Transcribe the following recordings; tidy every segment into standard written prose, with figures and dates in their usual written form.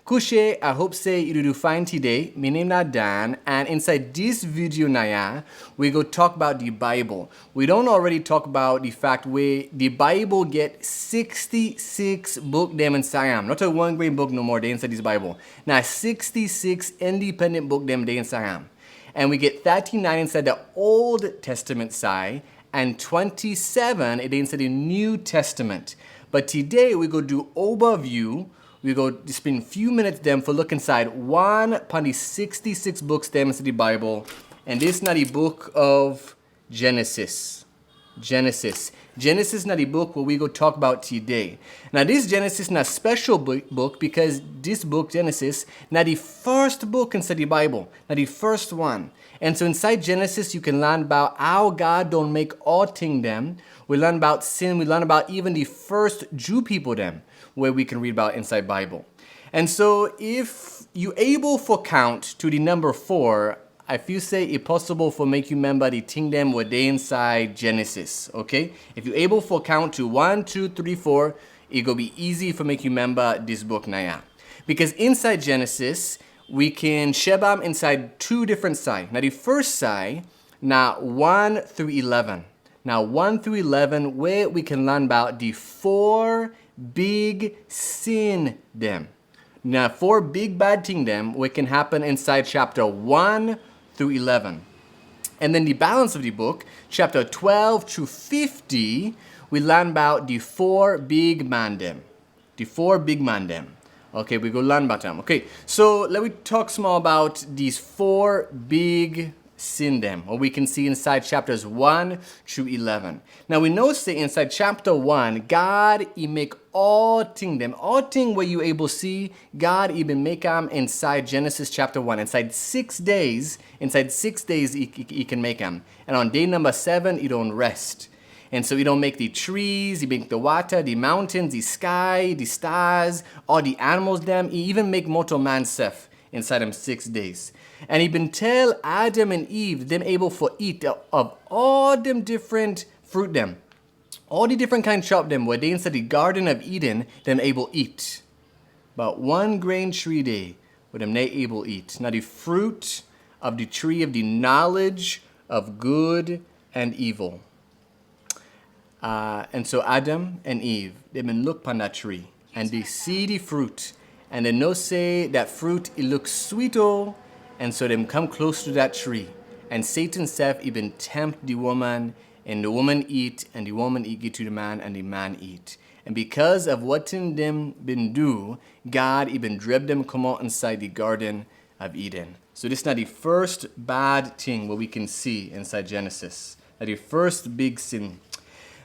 Kushe, I hope say you do fine today. My name is Dan, and inside this video naya, we go talk about the Bible. We don't already talk about the fact where the Bible get 66 book them inside. Not a one great book no more they inside this Bible. Now 66 independent book them they inside. And we get 39 inside the Old Testament side and 27 inside the New Testament. But today we go do overview. We go spend a few minutes them for look inside one upon the 66 books them inside the Bible. And this is not the book of Genesis. Genesis is not the book where we go talk about today. Now this Genesis is not a special book because this book, Genesis, not the first book inside the Bible, not the first one. And so inside Genesis, you can learn about how God don't make all things them. We learn about sin. We learn about even the first Jew people them, where we can read about inside Bible. And so if you able for count to the number 4, I feel say it possible for make you remember the thing them were they inside Genesis, okay? If you able for count to 1, 2, 3, 4, it go be easy for make you remember this book now. Because inside Genesis, we can shebam inside 2 different side. Now the first side, now 1 through 11. Now 1 through 11, where we can learn about the 4 big sin them. Now 4 big bad thing them, what can happen inside chapter 1 through 11. And then the balance of the book, chapter 12 to 50, we learn about the 4 big man them. The 4 big man them. Okay, we go learn about them. Okay, so let me talk small about these 4 big sin them, or we can see inside chapters 1 to 11. Now we know say inside chapter 1, God he make all thing them, all thing where you able see God even make them inside Genesis chapter 1. Inside 6 days, he can make them. And on day number 7, he don't rest. And so he don't make the trees, he make the water, the mountains, the sky, the stars, all the animals them. He even make mortal man self inside them 6 days. And he been tell Adam and Eve them able for eat of all them different fruit them. All the different kind chop them where they inside the Garden of Eden them able eat. But 1 grain tree day where them they able eat. Now the fruit of the tree of the knowledge of good and evil. And so Adam and Eve, they been look upon that tree and they see the fruit. And they know say that fruit, it looks sweet oh. And so them come close to that tree. And Satan self even tempt the woman, and the woman eat, and the woman eat to the man, and the man eat. And because of what them been do, God even drove them come out inside the Garden of Eden. So this is not the first bad thing what we can see inside Genesis. Not the first big sin.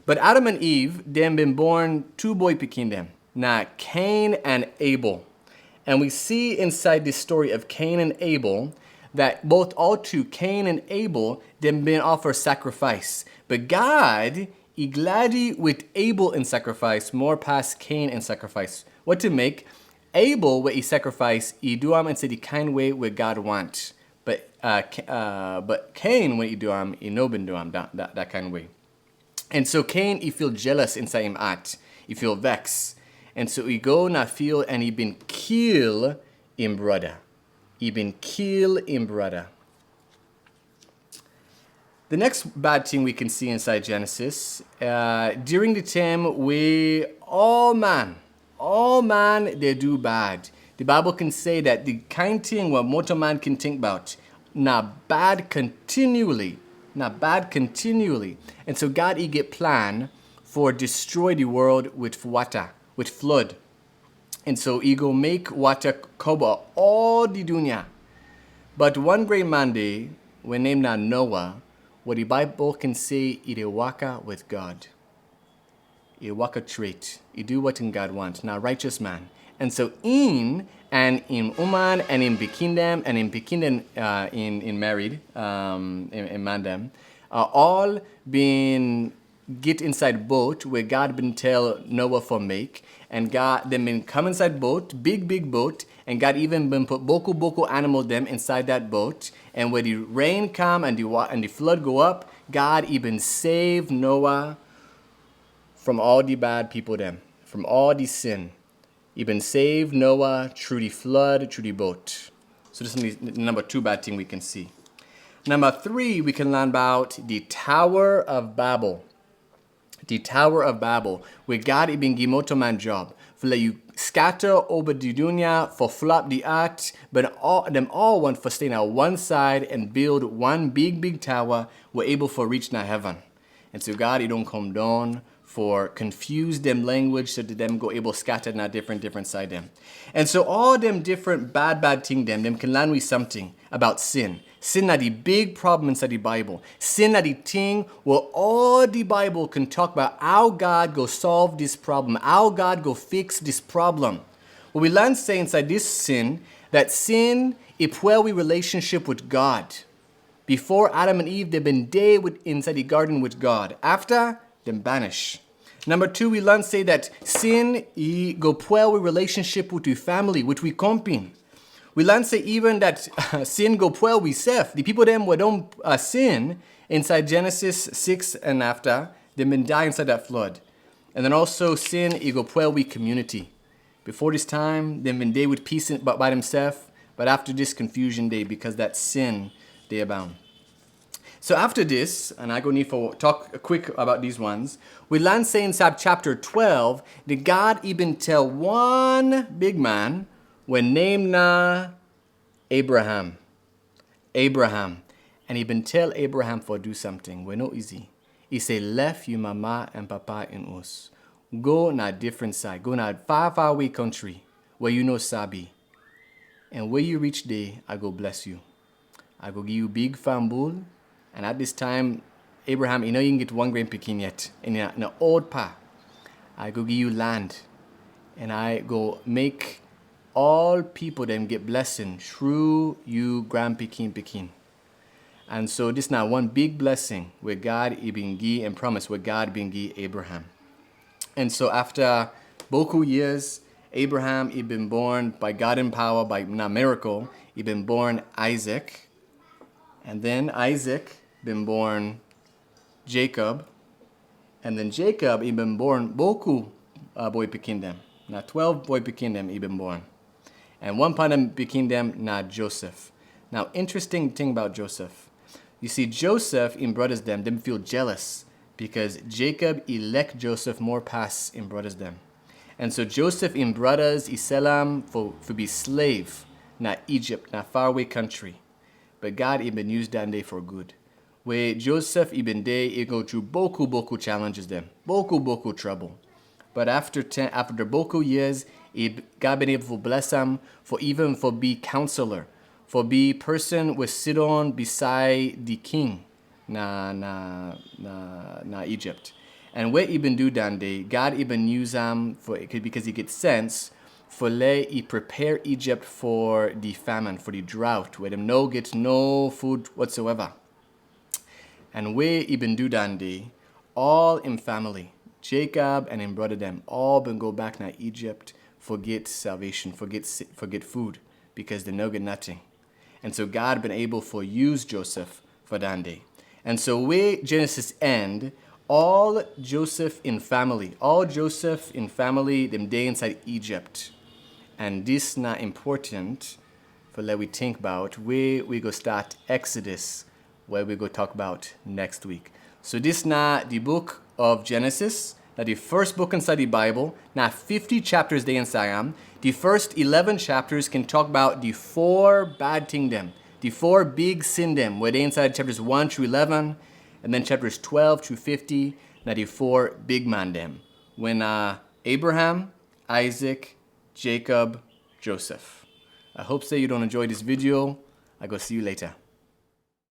But Adam and Eve, them been born 2 boy picking them. Now Cain and Abel. And we see inside this story of Cain and Abel that both all 2, Cain and Abel, them been offered sacrifice. But God, he gladly with Abel in sacrifice more past Cain in sacrifice. What to make? Abel, where he sacrifice, he do him in the kind way where God wants. But Cain, when he do him, he no been do him that kind of way. And so Cain, he feel jealous inside him heart. He feel vexed. And so he go in that field and he been kill him brother. He been kill him brother. The next bad thing we can see inside Genesis, during the time where all man, they do bad. The Bible can say that the kind thing what mortal man can think about, not bad continually. And so God he get plan for destroy the world with water. With flood. And so he go make water cover all the dunya. But one great man day, when named now Noah, what the Bible can say, he dey waka with God. He waka trait. He do what in God wants. Now righteous man. And so in woman and in Bekindem and in Bekindem in married, in mandem, all been get inside boat where God been tell Noah for make, and God them been come inside boat, big boat, and God even been put boku animals them inside that boat, and where the rain come and the flood go up, God even save Noah from all the bad people them, from all the sin. He been saved Noah through the flood, through the boat. So this is the number 2 bad thing we can see. Number 3, we can learn about the Tower of Babel. The Tower of Babel, where God he been give to man job. For let you scatter over the dunya, for flop the earth, but them all want for staying on one side and build one big tower, we're able for reach na heaven. And so God he don't come down for confuse them language so that them go able scatter na different side them. And so all them different bad thing them can learn we something about sin. Sin na the big problem inside the Bible. Sin na the thing where all the Bible can talk about how God go solve this problem, how God go fix this problem. Well, we learn say inside this sin, that sin is where we relationship with God. Before Adam and Eve, they've been day inside the garden with God. After, them banish. Number 2, we learn say that sin go poor with relationship with your family, with we comping. We learn say even that sin go poor with self. The people them who don't sin inside Genesis 6 and after, they been die inside that flood. And then also sin go poor with community. Before this time, they've been day with peace by themselves, but after this confusion day because that sin they abound. So after this, and I go need for talk quick about these ones, we learn say inside chapter 12 that God even tell one big man when named na Abraham. And he been tell Abraham for do something. We're no easy. He say left you mama and papa in us. Go na different side. Go na far away country where you know sabi. And where you reach there, I go bless you. I go give you big farm bull. And at this time, Abraham, you know you can get 1 grain picking yet. In an old pa. I go give you land. And I go make all people them get blessing through you grand picking. And so this now one big blessing where God been give and promise where God been give Abraham. And so after boku years, Abraham he been born by God in power, by a miracle, he been born Isaac. And then Isaac been born Jacob. And then Jacob he been born boku boy picking them. Now 12 boy picking them he been born. And one part of them picking them na Joseph. Now interesting thing about Joseph. You see Joseph in brothers them feel jealous because Jacob elect Joseph more past in brothers them. And so Joseph in brothers he sell him for be slave na Egypt, na faraway country. But God even used that day for good. Where Joseph even day he go through boku challenges them, boku trouble. But after the boku years, God been able to bless him for be counselor, for be person with sit on beside the king na Egypt. And what he been do that day, God even use him because he gets sense for he prepare Egypt for the famine, for the drought, where them get no food whatsoever. And where he been do that day, all in family, Jacob and him brother them, all been go back now Egypt, forget salvation, forget food, because they no get nothing. And so God been able for use Joseph for that day. And so where Genesis end, all Joseph in family, them day inside Egypt. And this not important for let we think about where we go start Exodus, where we go talk about next week. So this not the book of Genesis, not the first book inside the Bible, not 50 chapters they inside am. The first 11 chapters can talk about the 4 bad thing them, the 4 big sin them, where they inside chapters 1 through 11, and then chapters 12 through 50, now the 4 big man them. When Abraham, Isaac, Jacob, Joseph. I hope you don't enjoy this video. I go see you later.